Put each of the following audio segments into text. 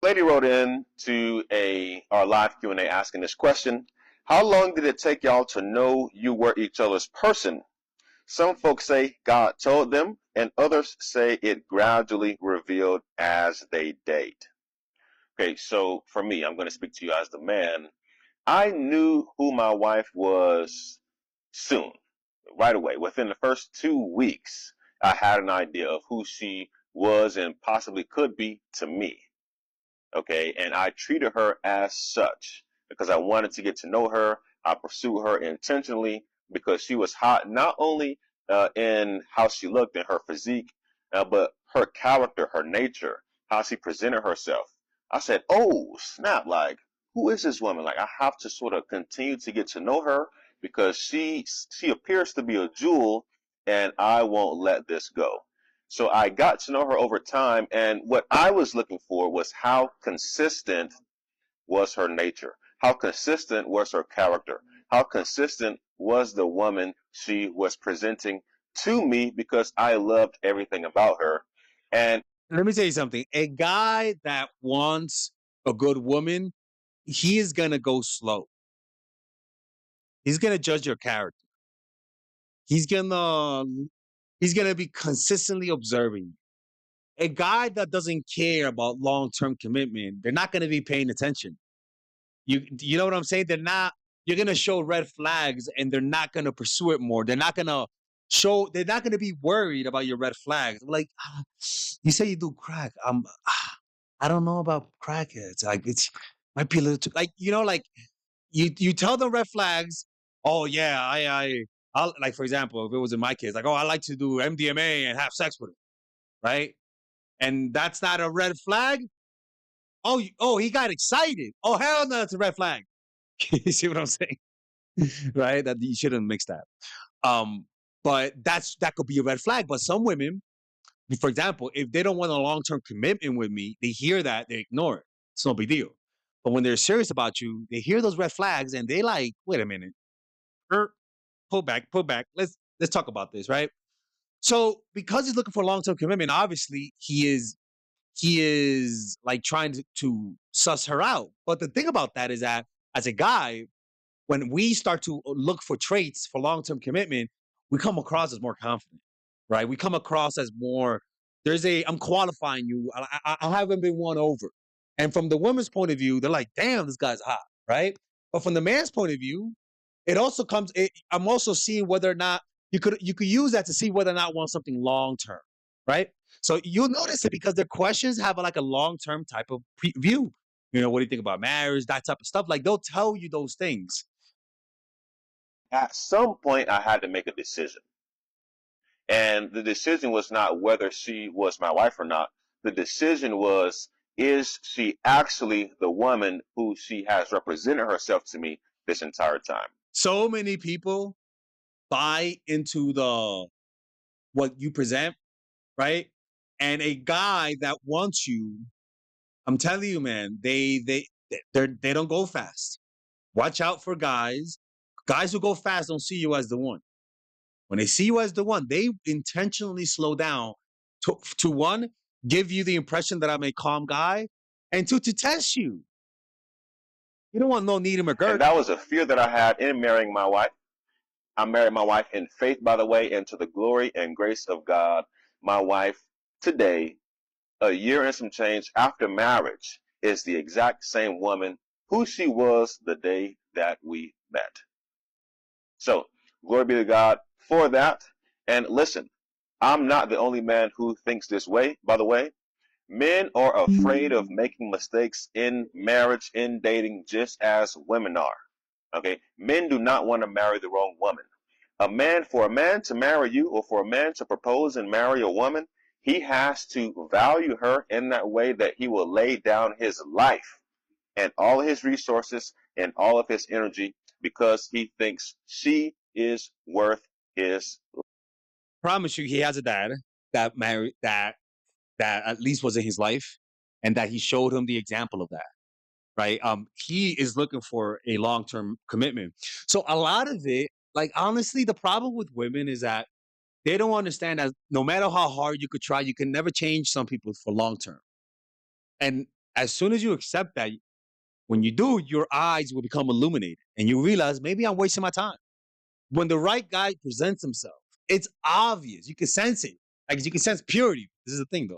Lady wrote in to our live Q&A asking this question: how long did it take y'all to know you were each other's person? Some folks say God told them, and others say it gradually revealed as they date. Okay, so for me, I'm going to speak to you as the man. I knew who my wife was soon, right away. Within the first 2 weeks, I had an idea of who she was and possibly could be to me. Okay, and I treated her as such because I wanted to get to know her. I pursued her intentionally because she was hot, not only in how she looked and her physique, but her character, her nature, how she presented herself. I said, oh, snap, like, who is this woman? Like, I have to sort of continue to get to know her because she appears to be a jewel, and I won't let this go. So I got to know her over time, and what I was looking for was how consistent was her nature, how consistent was her character, how consistent was the woman she was presenting to me because I loved everything about her. And Let me tell you something. A guy that wants a good woman, he is gonna go slow. He's gonna judge your character. He's gonna he's gonna be consistently observing. A guy that doesn't care about long-term commitment, they're not gonna be paying attention. You know what I'm saying? They're not. You're gonna show red flags, and they're not gonna pursue it more. They're not gonna show. They're not gonna be worried about your red flags. Like, you say you do crack. I don't know about crackheads. Like, it's might be a little too. Like, like you tell them red flags. Oh yeah, I'll like, for example, if it was in my case, like, oh, I like to do MDMA and have sex with him, right? And that's not a red flag. Oh, oh, he got excited. Oh, hell no, it's a red flag. You see what I'm saying? Right? That you shouldn't mix that. Um, but that could be a red flag. But some women, for example, if they don't want a long term commitment with me, they hear that, they ignore it. It's no big deal. But when they're serious about you, they hear those red flags and they like, wait a minute, er, pull back, pull back. Let's talk about this, right? So because he's looking for long term commitment, obviously he is like trying to suss her out. But the thing about that is that as a guy, when we start to look for traits for long-term commitment, we come across as more confident, right? We come across as more. I'm qualifying you. I haven't been won over. And from the woman's point of view, they're like, damn, this guy's hot, right? But from the man's point of view, it also comes. I'm also seeing whether or not you could use that to see whether or not want something long term, right? So you'll notice it because their questions have like a long term type of view. What do you think about marriage? That type of stuff. Like they'll tell you those things. at some point, I had to make a decision. And the decision was not whether she was my wife or not. The decision was, is she actually the woman who she has represented herself to me this entire time? So many people buy into the what you present, right? And a guy that wants you, I'm telling you, man, they don't go fast. Watch out for guys. Guys who go fast don't see you as the one. When they see you as the one, they intentionally slow down to one, give you the impression that I'm a calm guy, and two, to test you. You don't want no Needham And McGirt. that was a fear that I had in marrying my wife. I married my wife in faith, by the way, and to the glory and grace of God. My wife today, a year and some change after marriage, is the exact same woman who she was the day that we met. So, glory be to God for that. And listen, I'm not the only man who thinks this way, by the way. Men are afraid of making mistakes in marriage, in dating, just as women are. Okay? Men do not want to marry the wrong woman. For a man to marry you or for a man to propose and marry a woman, he has to value her in that way that he will lay down his life and all of his resources and all of his energy because he thinks she is worth his. Promise you, he has a dad that married that at least was in his life, and that he showed him the example of that. Right? He is looking for a long term commitment. So a lot of it, like honestly, the problem with women is that they don't understand that no matter how hard you could try, you can never change some people for long term. And As soon as you accept that, when you do, your eyes will become illuminated and you realize maybe I'm wasting my time. When the right guy presents himself, it's obvious. You can sense it. Like you can sense purity. This is the thing though.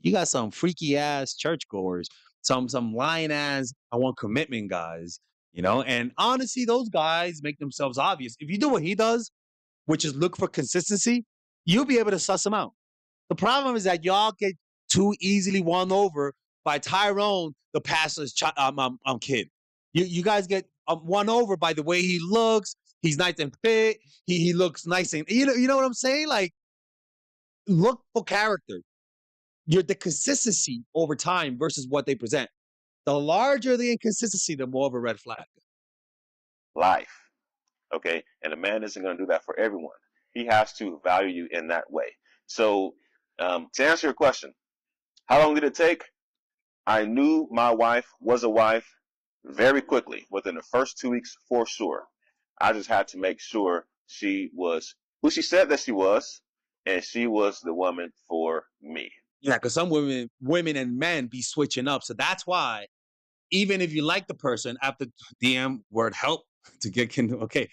You got some freaky ass churchgoers, some lying ass, I want commitment guys, and honestly, those guys make themselves obvious. If you do what he does, which is look for consistency, you'll be able to suss them out. The problem is that y'all get too easily won over by Tyrone, the pastor's kid. You guys get won over by the way he looks. He's nice and fit. He looks nice and you know what I'm saying? Like, look for character. You're the consistency over time versus what they present. The larger the inconsistency, the more of a red flag. Life. Okay. And a man isn't going to do that for everyone. He has to value you in that way. So, to answer your question, how long did it take? I knew my wife was a wife very quickly, within the first 2 weeks for sure. I just had to make sure she was who she said that she was, and she was the woman for me. Yeah, because some women and men be switching up. So that's why, even if you like the person after DM word help to get Kingdom, okay,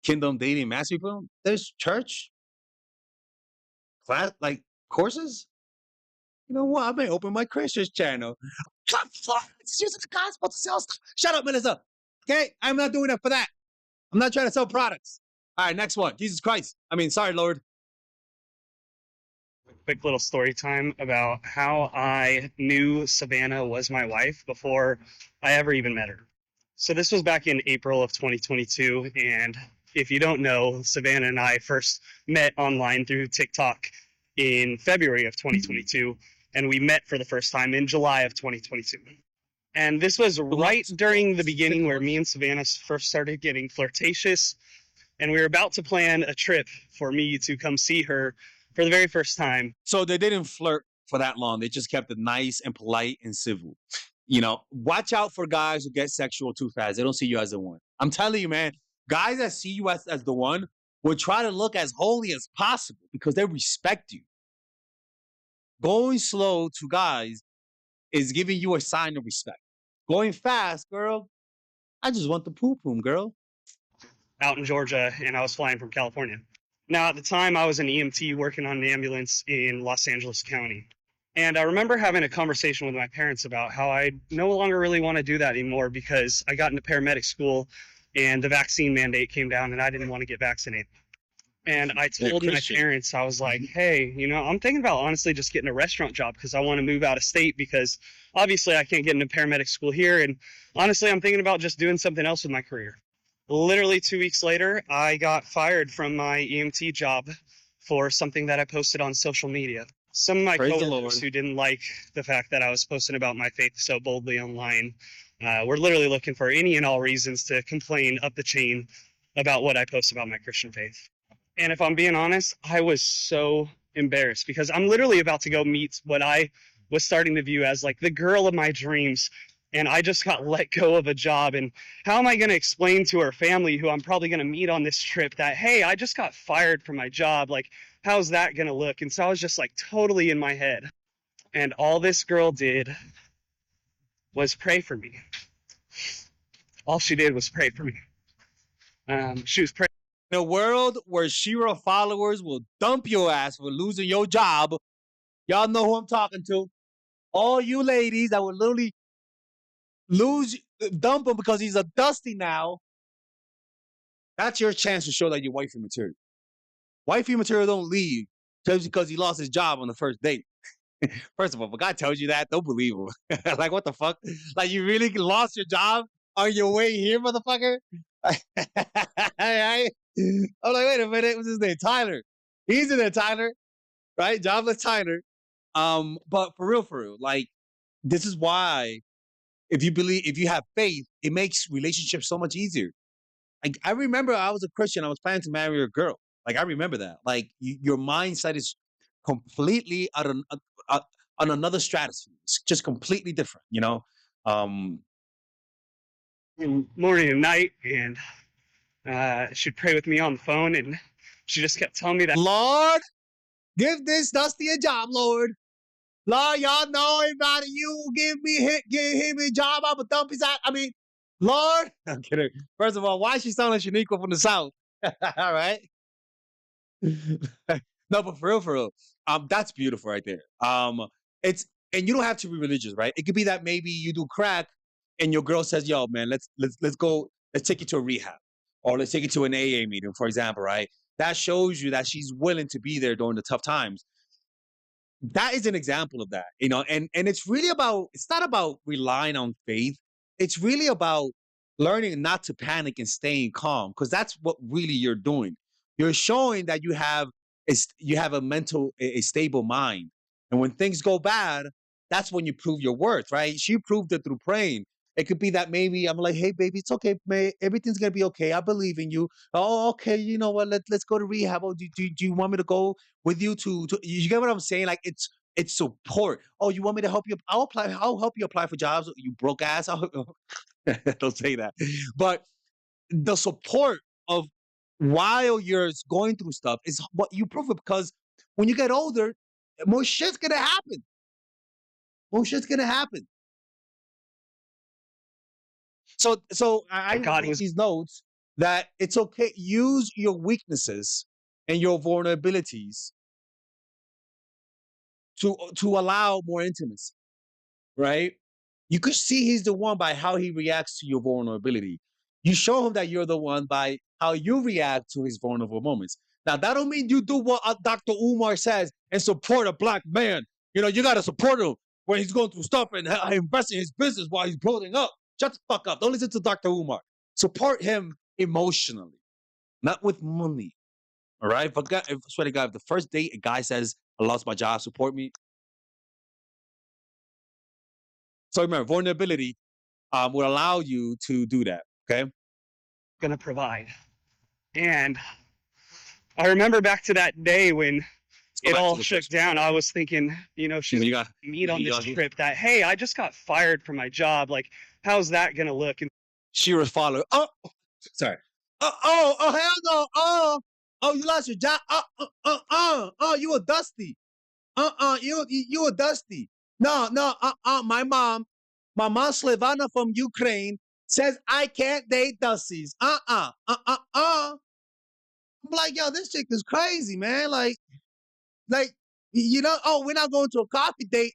Kingdom dating mastery film, there's church class like courses. You know what? I may open my Christian's channel. It's using the gospel to sell stuff. Shut up, Melissa. Okay, I'm not doing that for that. I'm not trying to sell products. All right, next one. Jesus Christ. I mean, sorry, Lord. Quick little story time about how I knew Savannah was my wife before I ever even met her. So this was back in April of 2022, and if you don't know, Savannah and I first met online through TikTok in February of 2022, and we met for the first time in July of 2022. And this was right during the beginning where me and Savannah first started getting flirtatious, and we were about to plan a trip for me to come see her for the very first time. So they didn't flirt for that long. They just kept it nice and polite and civil. Watch out for guys who get sexual too fast. They don't see you as the one. I'm telling you, man, guys that see you as the one will try to look as holy as possible because they respect you. Going slow to guys is giving you a sign of respect. Going fast, girl, I just want the poo-poo, girl. Out in Georgia, and I was flying from California. Now, at the time, I was an EMT working on an ambulance in Los Angeles County. And I remember having a conversation with my parents about how I no longer really want to do that anymore because I got into paramedic school and the vaccine mandate came down and I didn't want to get vaccinated. And I told my parents, I was like, hey, I'm thinking about honestly just getting a restaurant job because I want to move out of state because obviously I can't get into paramedic school here. And honestly, I'm thinking about just doing something else with my career. Literally 2 weeks later, I got fired from my EMT job for something that I posted on social media. Some of my coworkers who didn't like the fact that I was posting about my faith so boldly online were literally looking for any and all reasons to complain up the chain about what I post about my Christian faith. And if I'm being honest, I was so embarrassed because I'm literally about to go meet what I was starting to view as like the girl of my dreams. And I just got let go of a job. And how am I going to explain to her family who I'm probably going to meet on this trip that, hey, I just got fired from my job. Like, how's that going to look? And so I was just like totally in my head. And all this girl did was pray for me. All she did was pray for me. She was praying. In a world where Shira followers will dump your ass for losing your job, y'all know who I'm talking to. All you ladies that would literally dump him because he's a dusty now. That's your chance to show that you're wifey material. Wifey material don't leave just because he lost his job on the first date. First of all, if a guy tells you that, don't believe him. Like, what the fuck? Like, you really lost your job on your way here, motherfucker? I'm like, wait a minute, what's his name? Tyler. He's in there, Tyler. Right? Jobless Tyler. But for real, like, this is why if you have faith, it makes relationships so much easier. Like, I remember I was a Christian. I was planning to marry a girl. Like, I remember that. Like, your mindset is completely on another stratosphere. It's just completely different, Morning and night, and she'd pray with me on the phone, and she just kept telling me that, Lord, give this Dusty a job, Lord. Lord, y'all know about it. You give me a job, I'm a dump his ass. I mean, Lord, I'm kidding. First of all, why is she sound like Shaniqua from the South? All right. No, but for real, that's beautiful right there. It's and you don't have to be religious, right? It could be that maybe you do crack, and your girl says, "Yo, man, let's go, let's take you to a rehab, or let's take you to an AA meeting, for example, right?" That shows you that she's willing to be there during the tough times. That is an example of that, and it's really about, it's not about relying on faith. It's really about learning not to panic and staying calm, because that's what really you're doing. You're showing that you have a stable mind. And when things go bad, that's when you prove your worth, right? She proved it through praying. It could be that maybe I'm like, hey, baby, it's okay, man. Everything's gonna be okay. I believe in you. Oh, okay. You know what? Let's go to rehab. Oh, do you want me to go with you to you get what I'm saying? Like it's support. Oh, you want me to help you? I'll apply. I'll help you apply for jobs. You broke ass. Don't say that. But the support of while you're going through stuff is what you prove it, because when you get older, more shit's gonna happen. More shit's gonna happen. So I God take was these notes that it's okay. Use your weaknesses and your vulnerabilities to allow more intimacy, right? You could see he's the one by how he reacts to your vulnerability. You show him that you're the one by how you react to his vulnerable moments. Now, that don't mean you do what Dr. Umar says and support a black man. You got to support him when he's going through stuff and invest in his business while he's building up. Shut the fuck up. Don't listen to Dr. Umar. Support him emotionally, not with money. All right? If, I swear to God, if the first date a guy says, I lost my job, support me. So remember, vulnerability will allow you to do that. Okay. going to provide. And I remember back to that day when it all shook down. I was thinking, she's You got meet on this trip that, hey, I just got fired from my job. Like, how's that going to look? And she was following. Oh, sorry. Hell no. Oh, you lost your job. You were dusty. You were dusty. No. My mom, Slavana from Ukraine says I can't date dussies. I'm like, yo, this chick is crazy, man. Like, we're not going to a coffee date.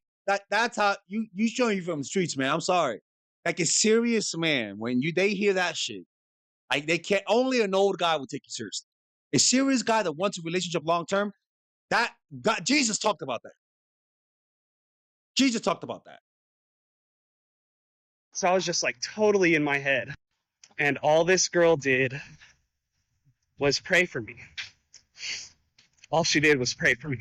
That's how you showing you from the streets, man. I'm sorry. Like a serious man, when they hear that shit, like they can't, only an old guy would take you seriously. A serious guy that wants a relationship long term, that God, Jesus talked about that. Jesus talked about that. so I was just like totally in my head. And all this girl did was pray for me. All she did was pray for me.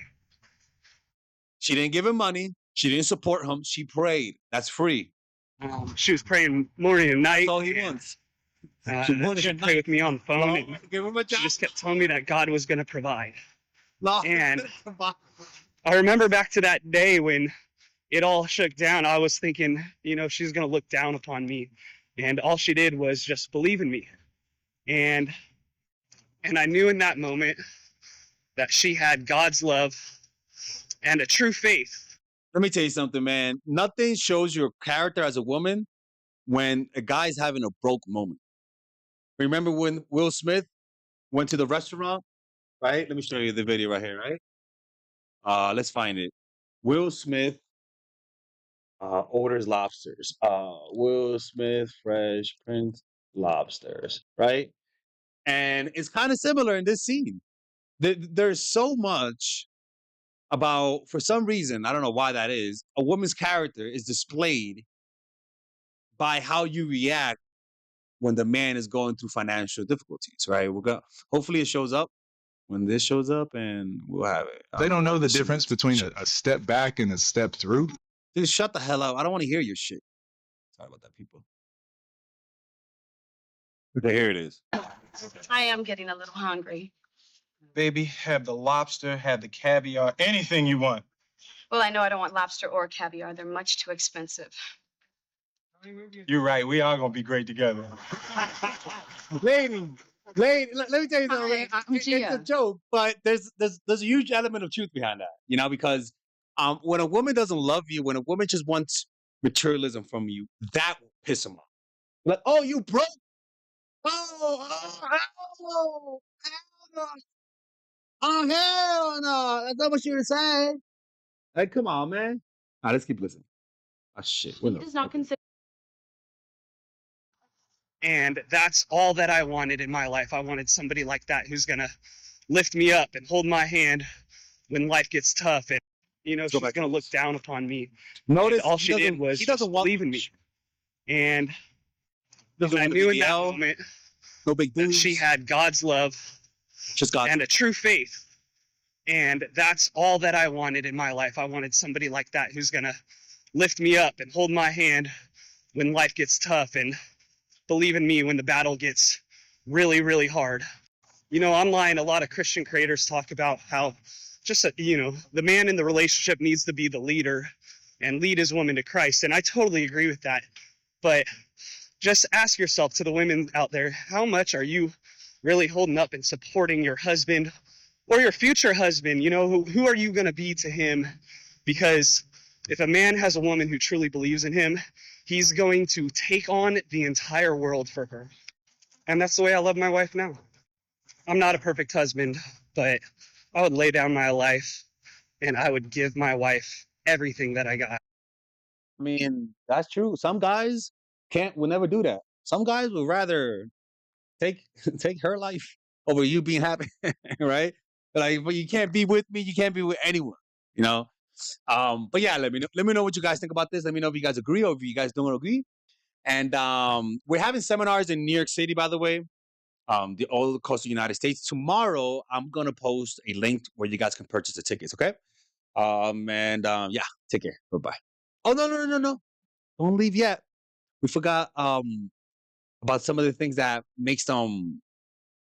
She didn't give him money. She didn't support him. She prayed. That's free. She was praying morning and night. That's all he wants. She'd pray with me on the phone. And give him a job. she just kept telling me that God was going to provide. No. And I remember back to that day when it all shook down. I was thinking, she's going to look down upon me. And all she did was just believe in me. And I knew in that moment that she had God's love and a true faith. Let me tell you something, man. Nothing shows your character as a woman when a guy's having a broke moment. Remember when Will Smith went to the restaurant, right? Let me show you the video right here, right? Let's find it. Will Smith orders lobsters. Will Smith fresh Prince lobsters, right? And it's kind of similar in this scene. There's so much about, for some reason, I don't know why that is, a woman's character is displayed by how you react when the man is going through financial difficulties, right? Hopefully it shows up when this shows up, and we'll have it. They don't know the difference between a step back and a step through. Dude, shut the hell up. I don't want to hear your shit. Sorry about that, people. Okay, here it is. I am getting a little hungry. Baby, have the lobster, have the caviar, anything you want. Well, I know I don't want lobster or caviar. They're much too expensive. You're right. We are gonna be great together. Lady, let me tell you something. Hi, It's a joke, but there's a huge element of truth behind that, because When a woman doesn't love you, when a woman just wants materialism from you, that will piss them off. Like, oh, you broke. Oh, oh, hell no. That's not what you were saying. Like, come on, man. All right, let's keep listening. Oh, shit. He does not consider. And that's all that I wanted in my life. I wanted somebody like that who's going to lift me up and hold my hand when life gets tough. And, you know, she's going to look down upon me. Notice all she did was just believe in me. And I knew in that moment no big that she had God's love just God and a true faith. And that's all that I wanted in my life. I wanted somebody like that who's going to lift me up and hold my hand when life gets tough and believe in me when the battle gets really, really hard. You know, online, a lot of Christian creators talk about how just, you know, the man in the relationship needs to be the leader and lead his woman to Christ. And I totally agree with that. But just ask yourself, to the women out there, how much are you really holding up and supporting your husband or your future husband? You know, who are you going to be to him? Because if a man has a woman who truly believes in him, he's going to take on the entire world for her. And that's the way I love my wife now. I'm not a perfect husband, but I would lay down my life and I would give my wife everything that I got. I mean, that's true. Some guys will never do that. Some guys would rather take take her life over you being happy, right? Like, but you can't be with me, you can't be with anyone, you know. But yeah, let me know what you guys think about this. Let me know if you guys agree or if you guys don't agree. And we're having seminars in New York City, by the way. All across the United States. Tomorrow, I'm gonna post a link where you guys can purchase the tickets. Okay. Yeah, take care. Bye bye. Oh no! Don't leave yet. We forgot about some of the things that makes them.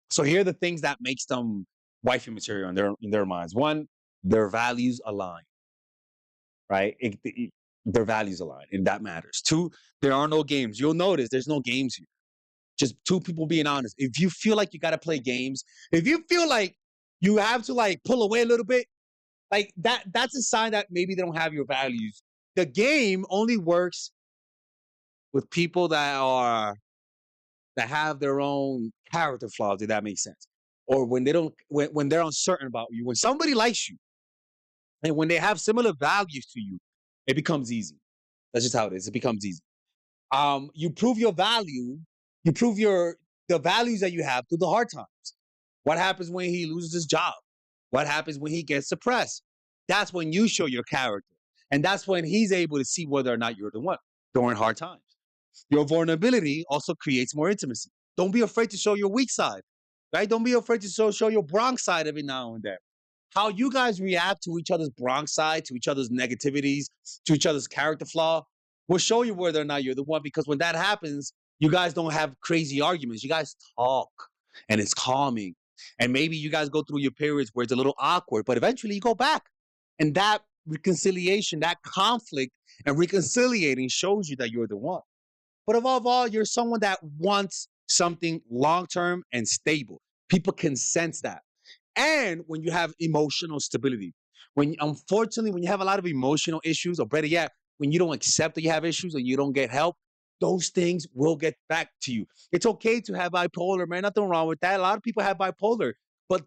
So here are the things that makes them wifey material in their minds. One, their values align. Right? Their values align, and that matters. Two, there are no games. You'll notice there's no games here. Just two people being honest. If you feel like you got to play games, if you feel like you have to like pull away a little bit, like that's a sign that maybe they don't have your values. The game only works with people that have their own character flaws, if that makes sense. Or when they don't when they're uncertain about you. When somebody likes you and when they have similar values to you, it becomes easy. That's just how it is. It becomes easy. You prove your value, you prove the values that you have through the hard times. What happens when he loses his job? What happens when he gets suppressed? That's when you show your character. And that's when he's able to see whether or not you're the one during hard times. Your vulnerability also creates more intimacy. Don't be afraid to show your weak side, right? Don't be afraid to show your Bronx side every now and then. How you guys react to each other's Bronx side, to each other's negativities, to each other's character flaw, will show you whether or not you're the one. Because when that happens, you guys don't have crazy arguments. You guys talk, and it's calming. And maybe you guys go through your periods where it's a little awkward, but eventually you go back. And that reconciliation, that conflict and reconciliating shows you that you're the one. But above all, you're someone that wants something long-term and stable. People can sense that. And when you have emotional stability, unfortunately, when you have a lot of emotional issues, or better yet, when you don't accept that you have issues or you don't get help, those things will get back to you. It's okay to have bipolar, man. Nothing wrong with that. A lot of people have bipolar, but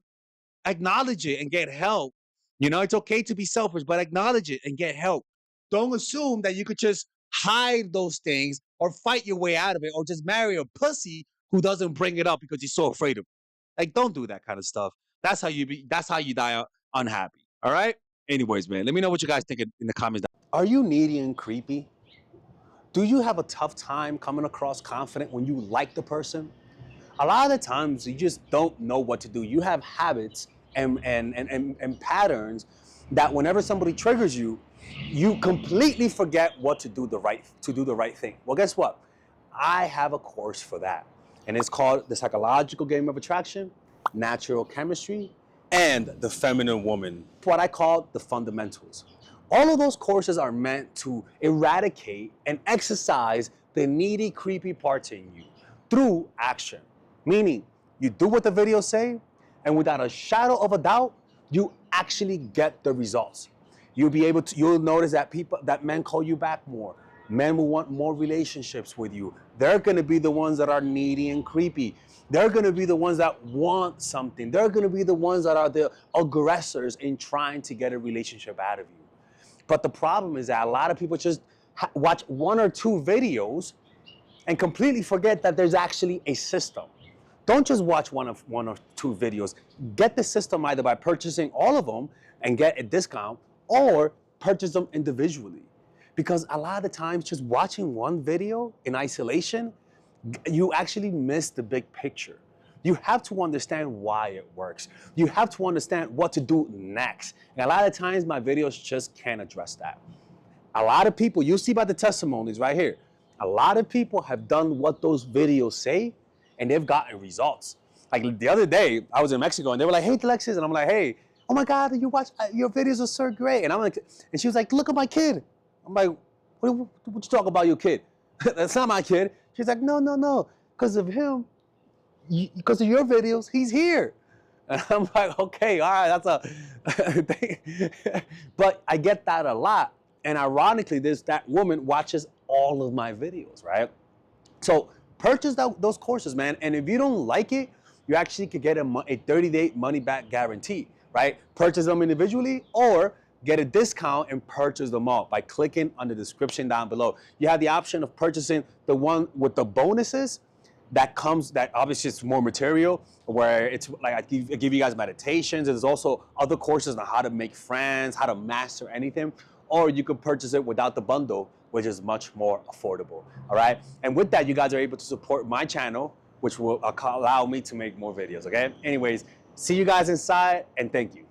acknowledge it and get help. You know, it's okay to be selfish, but acknowledge it and get help. Don't assume that you could just hide those things or fight your way out of it or just marry a pussy who doesn't bring it up because you're so afraid of it. Like, don't do that kind of stuff. That's how you die unhappy. All right? Anyways, man, let me know what you guys think in the comments. Are you needy and creepy? Do you have a tough time coming across confident when you like the person? A lot of the times you just don't know what to do. You have habits and patterns that whenever somebody triggers you, you completely forget what to do the right thing. Well, guess what? I have a course for that. And it's called The Psychological Game of Attraction, Natural Chemistry, and The Feminine Woman. What I call the fundamentals. All of those courses are meant to eradicate and exercise the needy, creepy parts in you through action. Meaning, you do what the videos say, and without a shadow of a doubt, you actually get the results. You'll notice that men call you back more. Men will want more relationships with you. They're gonna be the ones that are needy and creepy. They're gonna be the ones that want something. They're gonna be the ones that are the aggressors in trying to get a relationship out of you. But the problem is that a lot of people just watch one or two videos and completely forget that there's actually a system. Don't just watch one or two videos. Get the system either by purchasing all of them and get a discount, or purchase them individually. Because a lot of the times, just watching one video in isolation, you actually miss the big picture. You have to understand why it works. You have to understand what to do next. And a lot of times, my videos just can't address that. A lot of people, you see by the testimonies right here, a lot of people have done what those videos say, and they've gotten results. Like the other day, I was in Mexico, and they were like, "Hey, Alexis," and I'm like, "Hey, oh my God, you watch your videos are so great." And I'm like, and she was like, "Look at my kid." I'm like, "What you talk about your kid? That's not my kid." She's like, "No, because of him, because of your videos, he's here." And I'm like, "Okay, all right, that's a thing." But I get that a lot. And ironically, that woman watches all of my videos, right? So purchase those courses, man. And if you don't like it, you actually could get a 30-day money-back guarantee, right? Purchase them individually, or get a discount and purchase them all by clicking on the description down below. You have the option of purchasing the one with the bonuses that obviously it's more material, where it's like I give you guys meditations. There's also other courses on how to make friends, how to master anything. Or you could purchase it without the bundle, which is much more affordable, all right? And with that, you guys are able to support my channel, which will allow me to make more videos, okay? Anyways, see you guys inside, and thank you.